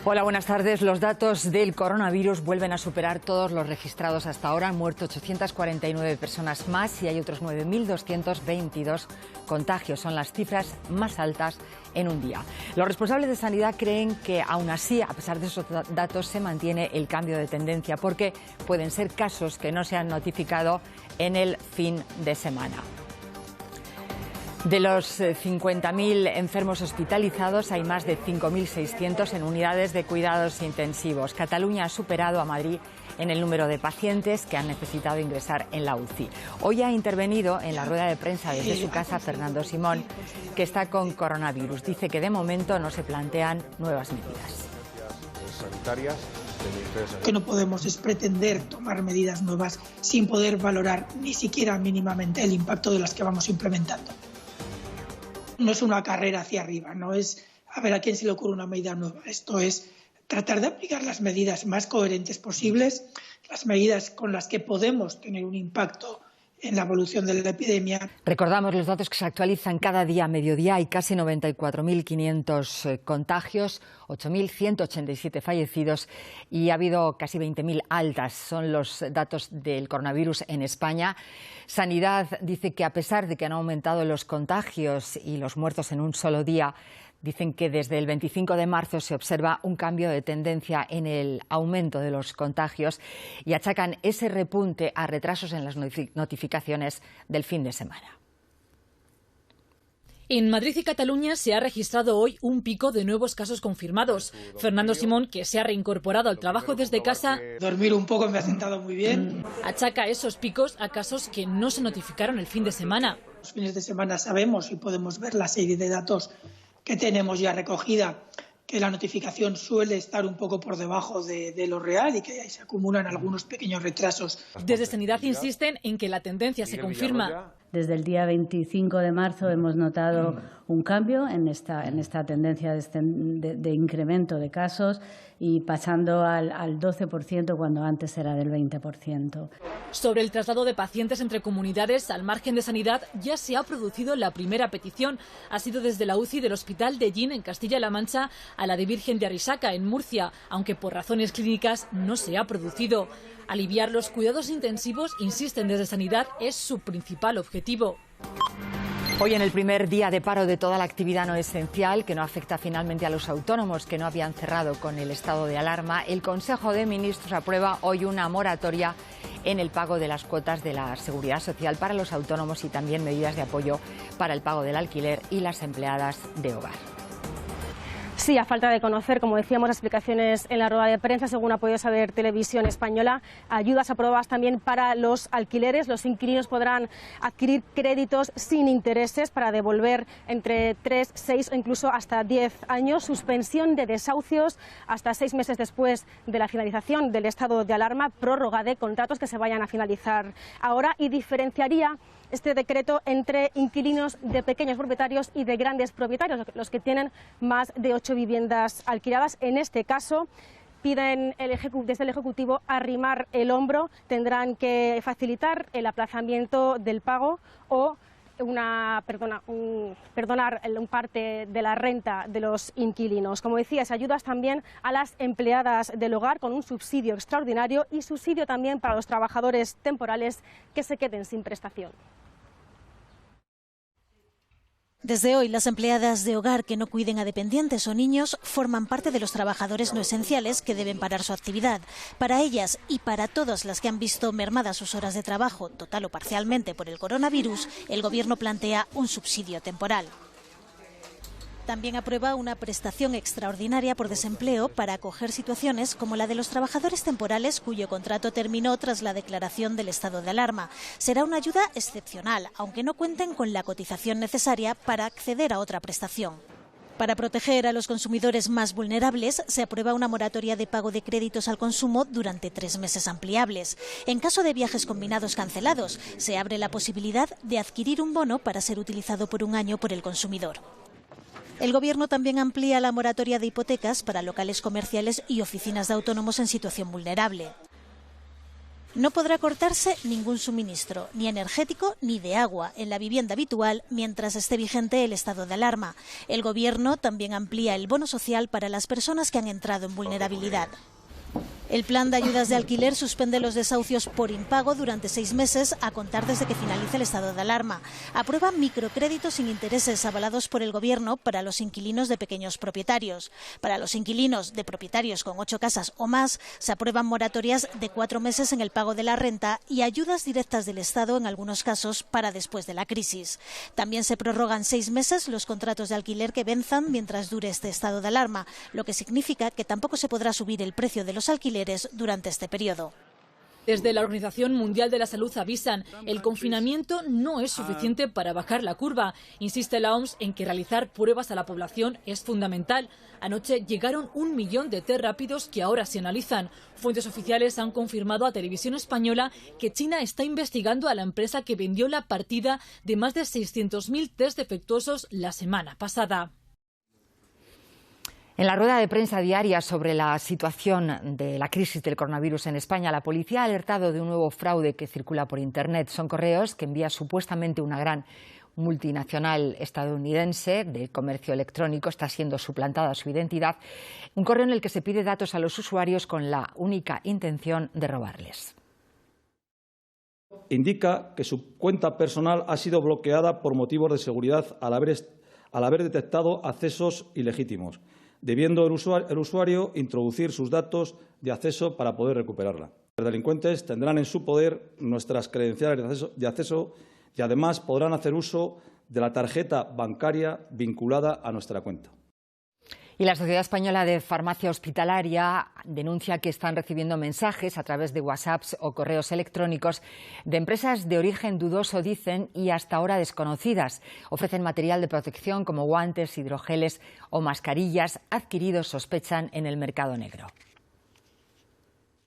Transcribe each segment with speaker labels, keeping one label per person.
Speaker 1: Hola, buenas tardes. Los datos del coronavirus vuelven a superar todos los registrados hasta ahora. Han muerto 849 personas más y hay otros 9.222 contagios. Son las cifras más altas en un día. Los responsables de sanidad creen que aún así, a pesar de esos datos, se mantiene el cambio de tendencia porque pueden ser casos que no se han notificado en el fin de semana. De los 50.000 enfermos hospitalizados, hay más de 5.600 en unidades de cuidados intensivos. Cataluña ha superado a Madrid en el número de pacientes que han necesitado ingresar en la UCI. Hoy ha intervenido en la rueda de prensa desde su casa Fernando Simón, que está con coronavirus. Dice que de momento no se plantean nuevas medidas
Speaker 2: sanitarias.
Speaker 3: Que no podemos es pretender tomar medidas nuevas sin poder valorar ni siquiera mínimamente el impacto de las que vamos implementando. No es una carrera hacia arriba, no es a ver a quién se le ocurre una medida nueva. Esto es tratar de aplicar las medidas más coherentes posibles, las medidas con las que podemos tener un impacto en la evolución de la epidemia.
Speaker 1: Recordamos los datos que se actualizan cada día a mediodía. Hay casi 94.500 contagios, 8.187 fallecidos y ha habido casi 20.000 altas. Son los datos del coronavirus en España. Sanidad dice que a pesar de que han aumentado los contagios y los muertos en un solo día, dicen que desde el 25 de marzo se observa un cambio de tendencia en el aumento de los contagios y achacan ese repunte a retrasos en las notificaciones del fin de semana.
Speaker 4: En Madrid y Cataluña se ha registrado hoy un pico de nuevos casos confirmados. Fernando Simón, que se ha reincorporado al trabajo desde casa,
Speaker 3: dormir un poco me ha sentado muy bien.
Speaker 4: Achaca esos picos a casos que no se notificaron el fin de semana.
Speaker 3: Los fines de semana sabemos y podemos ver la serie de datos que tenemos ya recogida, que la notificación suele estar un poco por debajo de lo real y que ahí se acumulan algunos pequeños retrasos.
Speaker 4: Desde Sanidad insisten en que la tendencia se confirma.
Speaker 5: Desde el día 25 de marzo hemos notado un cambio en esta tendencia de incremento de casos y pasando al 12% cuando antes era del 20%.
Speaker 4: Sobre el traslado de pacientes entre comunidades al margen de Sanidad ya se ha producido la primera petición. Ha sido desde la UCI del Hospital de Llín en Castilla-La Mancha a la de Virgen de Arisaca en Murcia, aunque por razones clínicas no se ha producido. Aliviar los cuidados intensivos, insisten desde Sanidad, es su principal objetivo.
Speaker 1: Hoy en el primer día de paro de toda la actividad no esencial, que no afecta finalmente a los autónomos que no habían cerrado con el estado de alarma, el Consejo de Ministros aprueba hoy una moratoria en el pago de las cuotas de la Seguridad Social para los autónomos y también medidas de apoyo para el pago del alquiler y las empleadas de hogar.
Speaker 6: Sí, a falta de conocer, como decíamos, las explicaciones en la rueda de prensa, según ha podido saber Televisión Española, ayudas aprobadas también para los alquileres. Los inquilinos podrán adquirir créditos sin intereses para devolver entre 3, 6 o incluso hasta 10 años. Suspensión de desahucios hasta 6 meses después de la finalización del estado de alarma. Prórroga de contratos que se vayan a finalizar ahora y diferenciaría este decreto entre inquilinos de pequeños propietarios y de grandes propietarios, los que tienen más de 8 viviendas alquiladas. En este caso, piden desde el Ejecutivo arrimar el hombro, tendrán que facilitar el aplazamiento del pago o perdonar parte de la renta de los inquilinos. Como decías, ayudas también a las empleadas del hogar con un subsidio extraordinario y subsidio también para los trabajadores temporales que se queden sin prestación.
Speaker 7: Desde hoy, las empleadas de hogar que no cuiden a dependientes o niños forman parte de los trabajadores no esenciales que deben parar su actividad. Para ellas y para todas las que han visto mermadas sus horas de trabajo, total o parcialmente por el coronavirus, el Gobierno plantea un subsidio temporal. También aprueba una prestación extraordinaria por desempleo para acoger situaciones como la de los trabajadores temporales cuyo contrato terminó tras la declaración del estado de alarma. Será una ayuda excepcional, aunque no cuenten con la cotización necesaria para acceder a otra prestación. Para proteger a los consumidores más vulnerables, se aprueba una moratoria de pago de créditos al consumo durante 3 meses ampliables. En caso de viajes combinados cancelados, se abre la posibilidad de adquirir un bono para ser utilizado por un año por el consumidor. El Gobierno también amplía la moratoria de hipotecas para locales comerciales y oficinas de autónomos en situación vulnerable. No podrá cortarse ningún suministro, ni energético ni de agua, en la vivienda habitual mientras esté vigente el estado de alarma. El Gobierno también amplía el bono social para las personas que han entrado en vulnerabilidad. El plan de ayudas de alquiler suspende los desahucios por impago durante 6 meses a contar desde que finalice el estado de alarma. Aprueba microcréditos sin intereses avalados por el Gobierno para los inquilinos de pequeños propietarios. Para los inquilinos de propietarios con 8 casas o más, se aprueban moratorias de 4 meses en el pago de la renta y ayudas directas del Estado en algunos casos para después de la crisis. También se prorrogan 6 meses los contratos de alquiler que venzan mientras dure este estado de alarma, lo que significa que tampoco se podrá subir el precio de los alquileres durante este periodo.
Speaker 4: Desde la Organización Mundial de la Salud avisan, el confinamiento no es suficiente para bajar la curva. Insiste la OMS en que realizar pruebas a la población es fundamental. Anoche llegaron 1 millón de test rápidos que ahora se analizan. Fuentes oficiales han confirmado a Televisión Española que China está investigando a la empresa que vendió la partida de más de 600.000 test defectuosos la semana pasada.
Speaker 1: En la rueda de prensa diaria sobre la situación de la crisis del coronavirus en España, la policía ha alertado de un nuevo fraude que circula por Internet. Son correos que envía supuestamente una gran multinacional estadounidense de comercio electrónico. Está siendo suplantada su identidad. Un correo en el que se pide datos a los usuarios con la única intención de robarles.
Speaker 8: Indica que su cuenta personal ha sido bloqueada por motivos de seguridad al haber detectado accesos ilegítimos, debiendo el usuario introducir sus datos de acceso para poder recuperarla. Los delincuentes tendrán en su poder nuestras credenciales de acceso y además podrán hacer uso de la tarjeta bancaria vinculada a nuestra cuenta.
Speaker 1: Y la Sociedad Española de Farmacia Hospitalaria denuncia que están recibiendo mensajes a través de WhatsApps o correos electrónicos de empresas de origen dudoso, dicen, y hasta ahora desconocidas. Ofrecen material de protección como guantes, hidrogeles o mascarillas adquiridos, sospechan, en el mercado negro.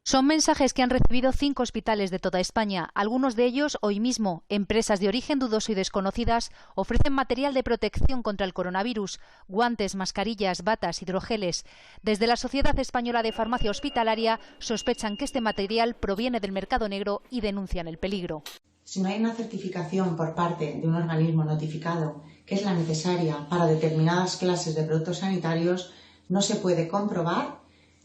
Speaker 9: Son mensajes que han recibido 5 hospitales de toda España. Algunos de ellos, hoy mismo, empresas de origen dudoso y desconocidas, ofrecen material de protección contra el coronavirus, guantes, mascarillas, batas, hidrogeles. Desde la Sociedad Española de Farmacia Hospitalaria sospechan que este material proviene del mercado negro y denuncian el peligro.
Speaker 10: Si no hay una certificación por parte de un organismo notificado, que es la necesaria para determinadas clases de productos sanitarios, no se puede comprobar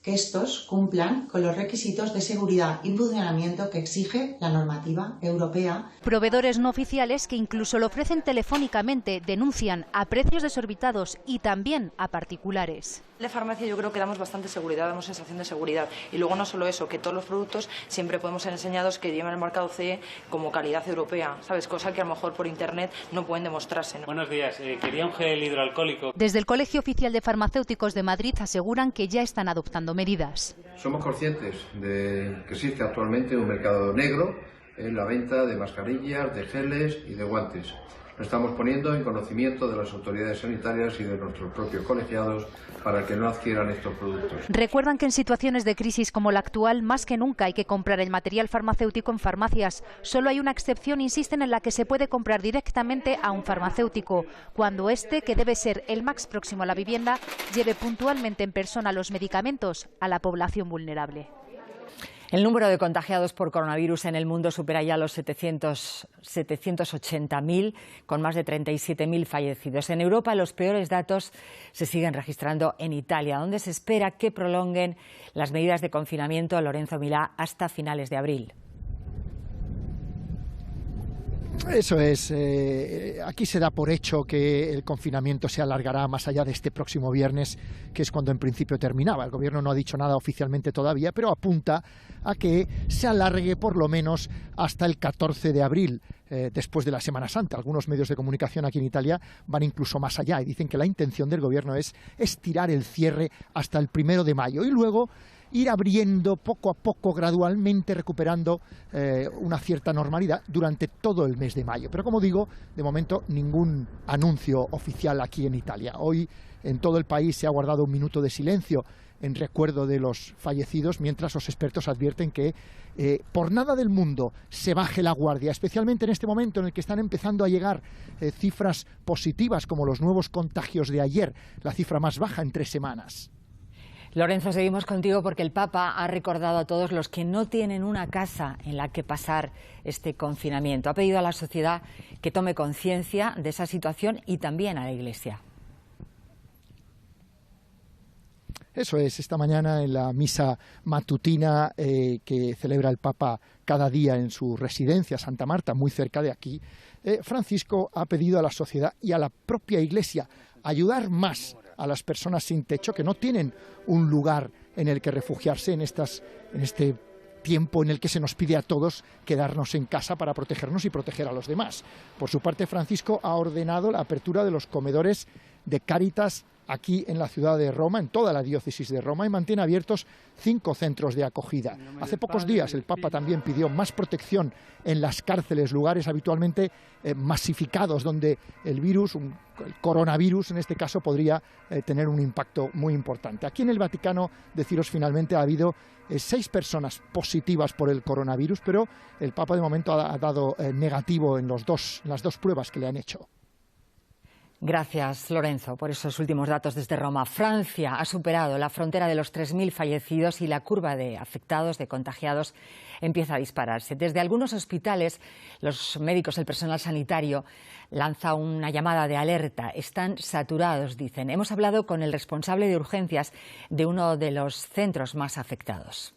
Speaker 10: que estos cumplan con los requisitos de seguridad y funcionamiento que exige la normativa europea.
Speaker 9: Proveedores no oficiales que incluso lo ofrecen telefónicamente denuncian a precios desorbitados y también a particulares.
Speaker 11: De farmacia yo creo que damos bastante seguridad, damos sensación de seguridad. Y luego no solo eso, que todos los productos siempre podemos ser enseñados que llevan el marcado CE como calidad europea, ¿sabes? Cosa que a lo mejor por internet no pueden demostrarse, ¿no?
Speaker 12: Buenos días, quería un gel hidroalcohólico.
Speaker 9: Desde el Colegio Oficial de Farmacéuticos de Madrid aseguran que ya están adoptando medidas.
Speaker 13: Somos conscientes de que existe actualmente un mercado negro en la venta de mascarillas, de geles y de guantes. Lo estamos poniendo en conocimiento de las autoridades sanitarias y de nuestros propios colegiados para que no adquieran estos productos.
Speaker 9: Recuerdan que en situaciones de crisis como la actual, más que nunca hay que comprar el material farmacéutico en farmacias. Solo hay una excepción, insisten, en la que se puede comprar directamente a un farmacéutico, cuando este, que debe ser el más próximo a la vivienda, lleve puntualmente en persona los medicamentos a la población vulnerable.
Speaker 1: El número de contagiados por coronavirus en el mundo supera ya los 780.000, con más de 37.000 fallecidos. En Europa, los peores datos se siguen registrando en Italia, donde se espera que prolonguen las medidas de confinamiento, Lorenzo Milá, hasta finales de abril.
Speaker 14: Eso es. Aquí se da por hecho que el confinamiento se alargará más allá de este próximo viernes, que es cuando en principio terminaba. El Gobierno no ha dicho nada oficialmente todavía, pero apunta a que se alargue por lo menos hasta el 14 de abril, después de la Semana Santa. Algunos medios de comunicación aquí en Italia van incluso más allá y dicen que la intención del Gobierno es estirar el cierre hasta el 1 de mayo y luego ir abriendo poco a poco, gradualmente recuperando una cierta normalidad durante todo el mes de mayo. Pero como digo, de momento ningún anuncio oficial aquí en Italia. Hoy en todo el país se ha guardado un minuto de silencio en recuerdo de los fallecidos, mientras los expertos advierten que por nada del mundo se baje la guardia, especialmente en este momento en el que están empezando a llegar cifras positivas como los nuevos contagios de ayer, la cifra más baja en 3 semanas.
Speaker 1: Lorenzo, seguimos contigo porque el Papa ha recordado a todos los que no tienen una casa en la que pasar este confinamiento. Ha pedido a la sociedad que tome conciencia de esa situación y también a la Iglesia.
Speaker 14: Eso es, esta mañana en la misa matutina que celebra el Papa cada día en su residencia, Santa Marta, muy cerca de aquí, Francisco ha pedido a la sociedad y a la propia Iglesia ayudar más a las personas sin techo que no tienen un lugar en el que refugiarse en este tiempo en el que se nos pide a todos quedarnos en casa para protegernos y proteger a los demás. Por su parte, Francisco ha ordenado la apertura de los comedores de Cáritas aquí en la ciudad de Roma, en toda la diócesis de Roma, y mantiene abiertos 5 centros de acogida. Hace pocos días el Papa también pidió más protección en las cárceles, lugares habitualmente masificados, donde el virus, el coronavirus en este caso, podría tener un impacto muy importante. Aquí en el Vaticano, deciros finalmente, ha habido 6 personas positivas por el coronavirus, pero el Papa de momento ha dado negativo en las dos pruebas que le han hecho.
Speaker 1: Gracias, Lorenzo, por esos últimos datos desde Roma. Francia ha superado la frontera de los 3.000 fallecidos y la curva de afectados, de contagiados, empieza a dispararse. Desde algunos hospitales, los médicos, el personal sanitario, lanza una llamada de alerta. Están saturados, dicen. Hemos hablado con el responsable de urgencias de uno de los centros más afectados.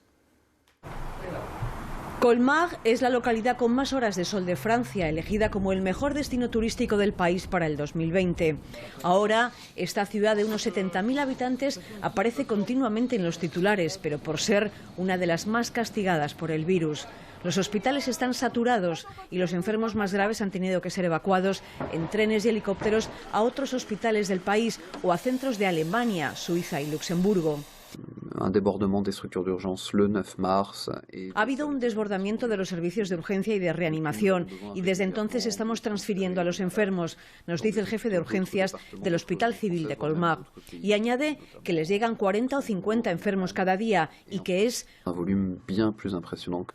Speaker 15: Colmar es la localidad con más horas de sol de Francia, elegida como el mejor destino turístico del país para el 2020. Ahora, esta ciudad de unos 70.000 habitantes aparece continuamente en los titulares, pero por ser una de las más castigadas por el virus. Los hospitales están saturados y los enfermos más graves han tenido que ser evacuados en trenes y helicópteros a otros hospitales del país o a centros de Alemania, Suiza y Luxemburgo.
Speaker 16: Ha
Speaker 15: habido un desbordamiento de los servicios de urgencia y de reanimación y desde entonces estamos transfiriendo a los enfermos, nos dice el jefe de urgencias del Hospital Civil de Colmar. Y añade que les llegan 40 o 50 enfermos cada día y que es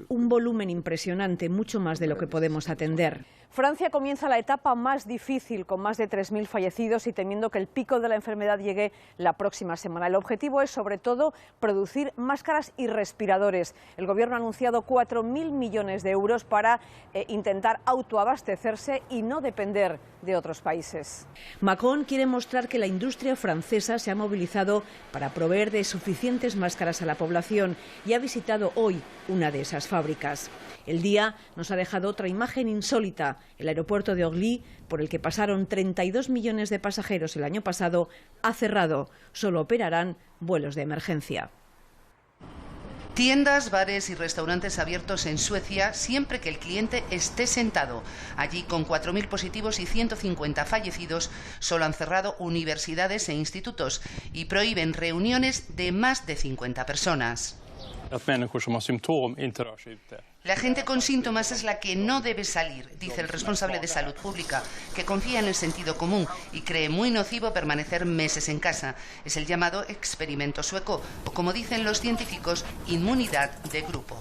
Speaker 15: un volumen impresionante, mucho más de lo que podemos atender. Francia comienza la etapa más difícil, con más de 3.000 fallecidos y temiendo que el pico de la enfermedad llegue la próxima semana. El objetivo es, sobre todo, producir máscaras y respiradores. El Gobierno ha anunciado 4.000 millones de euros para intentar autoabastecerse y no depender de otros países. Macron quiere mostrar que la industria francesa se ha movilizado para proveer de suficientes máscaras a la población y ha visitado hoy una de esas fábricas. El día nos ha dejado otra imagen insólita. El aeropuerto de Orly, por el que pasaron 32 millones de pasajeros el año pasado, ha cerrado. Solo operarán vuelos de emergencia.
Speaker 17: Tiendas, bares y restaurantes abiertos en Suecia siempre que el cliente esté sentado. Allí, con 4.000 positivos y 150 fallecidos, solo han cerrado universidades e institutos y prohíben reuniones de más de 50 personas. La gente con síntomas es la que no debe salir, dice el responsable de salud pública, que confía en el sentido común y cree muy nocivo permanecer meses en casa. Es el llamado experimento sueco, o como dicen los científicos, inmunidad de grupo.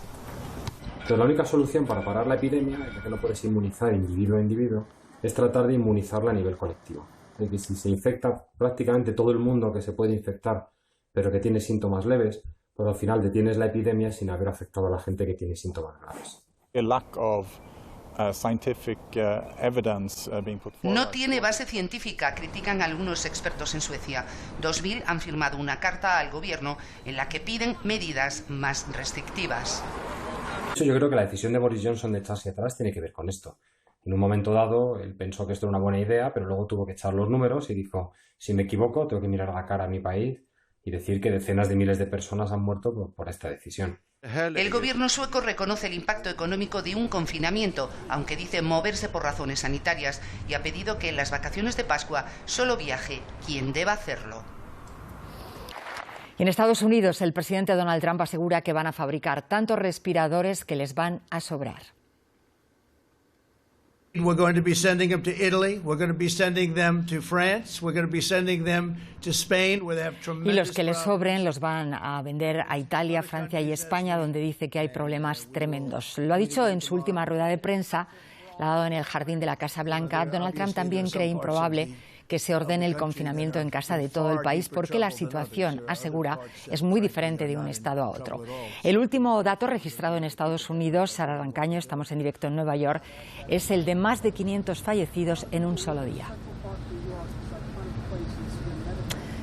Speaker 18: Entonces, la única solución para parar la epidemia, ya que no puedes inmunizar individuo a individuo, es tratar de inmunizarla a nivel colectivo. Es decir, si se infecta prácticamente todo el mundo que se puede infectar, pero que tiene síntomas leves, pues al final detienes la epidemia sin haber afectado a la gente que tiene síntomas graves.
Speaker 17: No tiene base científica, critican algunos expertos en Suecia. 2.000 han firmado una carta al gobierno en la que piden medidas más restrictivas.
Speaker 18: Yo creo que la decisión de Boris Johnson de echarse atrás tiene que ver con esto. En un momento dado, él pensó que esto era una buena idea, pero luego tuvo que echar los números y dijo, si me equivoco, tengo que mirar a la cara a mi país y decir que decenas de miles de personas han muerto por esta decisión.
Speaker 17: El gobierno sueco reconoce el impacto económico de un confinamiento, aunque dice moverse por razones sanitarias, y ha pedido que en las vacaciones de Pascua solo viaje quien deba hacerlo.
Speaker 1: En Estados Unidos, el presidente Donald Trump asegura que van a fabricar tantos respiradores que les van a sobrar.
Speaker 19: We're going to be sending them to Italy, we're going to be sending them to France, we're going to be sending them to Spain, where they have tremendous.
Speaker 1: Y los que les sobren los van a vender a Italia, Francia y España, donde dice que hay problemas tremendos. Lo ha dicho en su última rueda de prensa, la ha dado en el jardín de la Casa Blanca. Donald Trump también cree improbable que se ordene el confinamiento en casa de todo el país porque la situación, asegura, es muy diferente de un estado a otro. El último dato registrado en Estados Unidos, Sara Rancaño, estamos en directo en Nueva York, es el de más de 500 fallecidos en un solo día.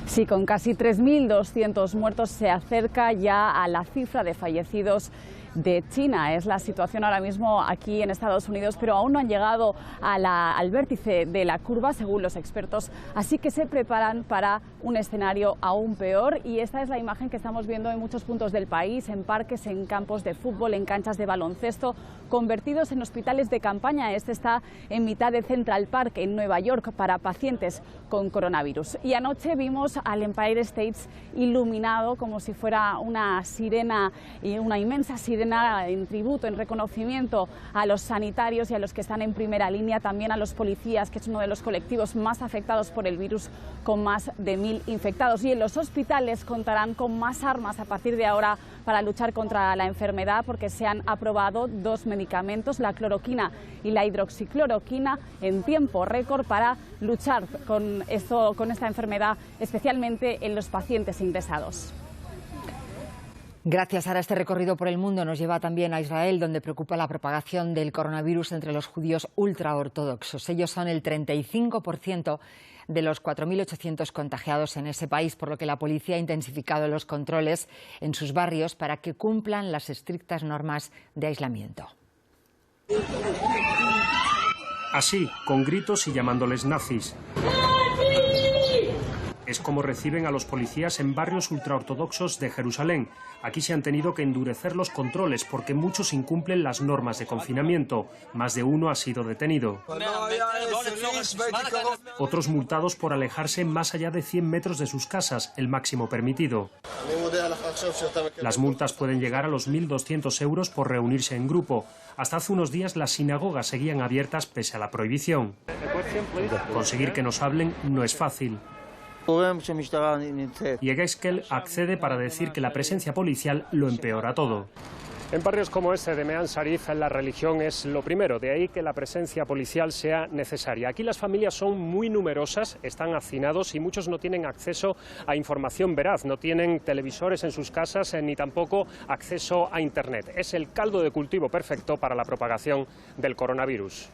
Speaker 16: Sí, con casi 3.200 muertos se acerca ya a la cifra de fallecidos de China. Es la situación ahora mismo aquí en Estados Unidos, pero aún no han llegado al vértice de la curva, según los expertos, así que se preparan para un escenario aún peor, y esta es la imagen que estamos viendo en muchos puntos del país, en parques, en campos de fútbol, en canchas de baloncesto, convertidos en hospitales de campaña. Este está en mitad de Central Park, en Nueva York, para pacientes con coronavirus. Y anoche vimos al Empire State iluminado como si fuera una sirena, una inmensa sirena en tributo, en reconocimiento a los sanitarios y a los que están en primera línea, también a los policías, que es uno de los colectivos más afectados por el virus, con más de 1.000 infectados. Y en los hospitales contarán con más armas a partir de ahora para luchar contra la enfermedad, porque se han aprobado 2 medicamentos, la cloroquina y la hidroxicloroquina, en tiempo récord para luchar con esta enfermedad, especialmente en los pacientes ingresados.
Speaker 1: Gracias. Ahora este recorrido por el mundo nos lleva también a Israel, donde preocupa la propagación del coronavirus entre los judíos ultraortodoxos. Ellos son el 35% de los 4.800 contagiados en ese país, por lo que la policía ha intensificado los controles en sus barrios para que cumplan las estrictas normas de aislamiento.
Speaker 20: Así, con gritos y llamándoles nazis. Es como reciben a los policías en barrios ultraortodoxos de Jerusalén. Aquí se han tenido que endurecer los controles porque muchos incumplen las normas de confinamiento. Más de uno ha sido detenido. Otros multados por alejarse más allá de 100 metros de sus casas, el máximo permitido. Las multas pueden llegar a los 1.200 euros por reunirse en grupo. Hasta hace unos días las sinagogas seguían abiertas pese a la prohibición. Conseguir que nos hablen no es fácil. Y Egeskel accede para decir que la presencia policial lo empeora todo. En barrios como este de Mean Sharif, la religión es lo primero, de ahí que la presencia policial sea necesaria. Aquí las familias son muy numerosas, están hacinados y muchos no tienen acceso a información veraz, no tienen televisores en sus casas ni tampoco acceso a Internet. Es el caldo de cultivo perfecto para la propagación del coronavirus.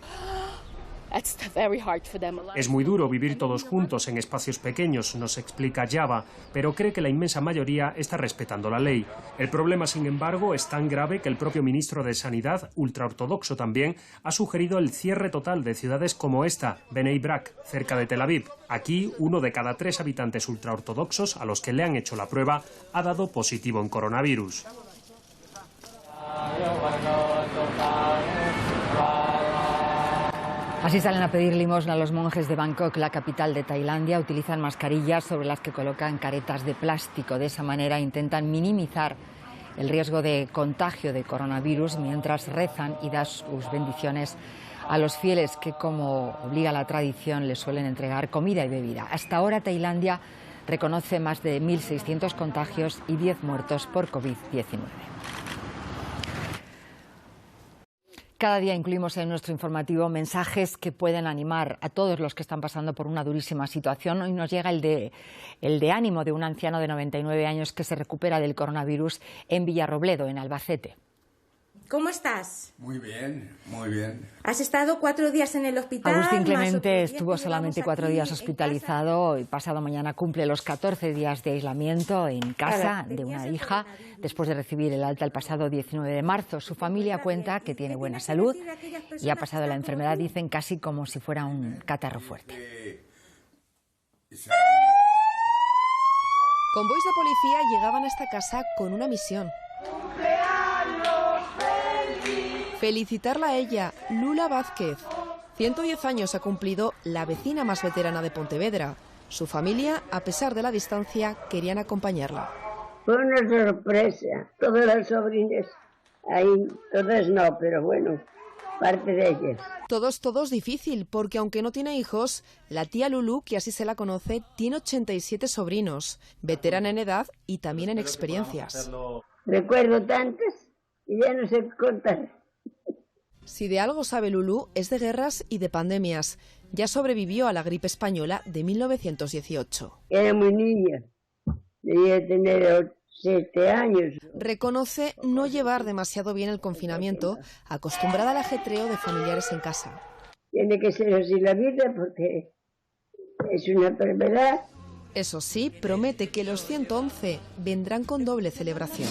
Speaker 20: Es muy duro vivir todos juntos en espacios pequeños, nos explica Java, pero cree que la inmensa mayoría está respetando la ley. El problema, sin embargo, es tan grave que el propio ministro de Sanidad, ultraortodoxo también, ha sugerido el cierre total de ciudades como esta, Bnei Brak, cerca de Tel Aviv. Aquí, 1 de cada 3 habitantes ultraortodoxos a los que le han hecho la prueba ha dado positivo en coronavirus.
Speaker 1: Así salen a pedir limosna los monjes de Bangkok, la capital de Tailandia. Utilizan mascarillas sobre las que colocan caretas de plástico. De esa manera intentan minimizar el riesgo de contagio de coronavirus mientras rezan y dan sus bendiciones a los fieles que, como obliga la tradición, les suelen entregar comida y bebida. Hasta ahora Tailandia reconoce más de 1.600 contagios y 10 muertos por COVID-19. Cada día incluimos en nuestro informativo mensajes que pueden animar a todos los que están pasando por una durísima situación. Hoy nos llega el de ánimo de un anciano de 99 años que se recupera del coronavirus en Villarrobledo, en Albacete.
Speaker 21: ¿Cómo estás?
Speaker 22: Muy bien, muy bien.
Speaker 21: Has estado 4 días en el hospital.
Speaker 1: Agustín Clemente estuvo solamente 4 días hospitalizado y pasado mañana cumple los 14 días de aislamiento en casa de una hija después de recibir el alta el pasado 19 de marzo. Su familia cuenta que tiene buena salud y ha pasado la enfermedad, dicen, casi como si fuera un catarro fuerte.
Speaker 23: Convoys de policía llegaban a esta casa con una misión. Felicitarla a ella, Lula Vázquez. 110 años ha cumplido la vecina más veterana de Pontevedra. Su familia, a pesar de la distancia, querían acompañarla.
Speaker 24: Fue una sorpresa. Todas las sobrinas, ahí, todas no, pero bueno, parte de ellas.
Speaker 23: Todos difícil, porque aunque no tiene hijos, la tía Lulú, que así se la conoce, tiene 87 sobrinos, veterana en edad y también en experiencias.
Speaker 24: Recuerdo tantas y ya no sé contar.
Speaker 23: Si de algo sabe Lulú es de guerras y de pandemias. Ya sobrevivió a la gripe española de 1918.
Speaker 24: Era muy niña, debía tener 7 años.
Speaker 23: Reconoce no llevar demasiado bien el confinamiento, acostumbrada al ajetreo de familiares en casa.
Speaker 24: Tiene que ser así la vida porque es una enfermedad.
Speaker 23: Eso sí, promete que los 111 vendrán con doble celebración.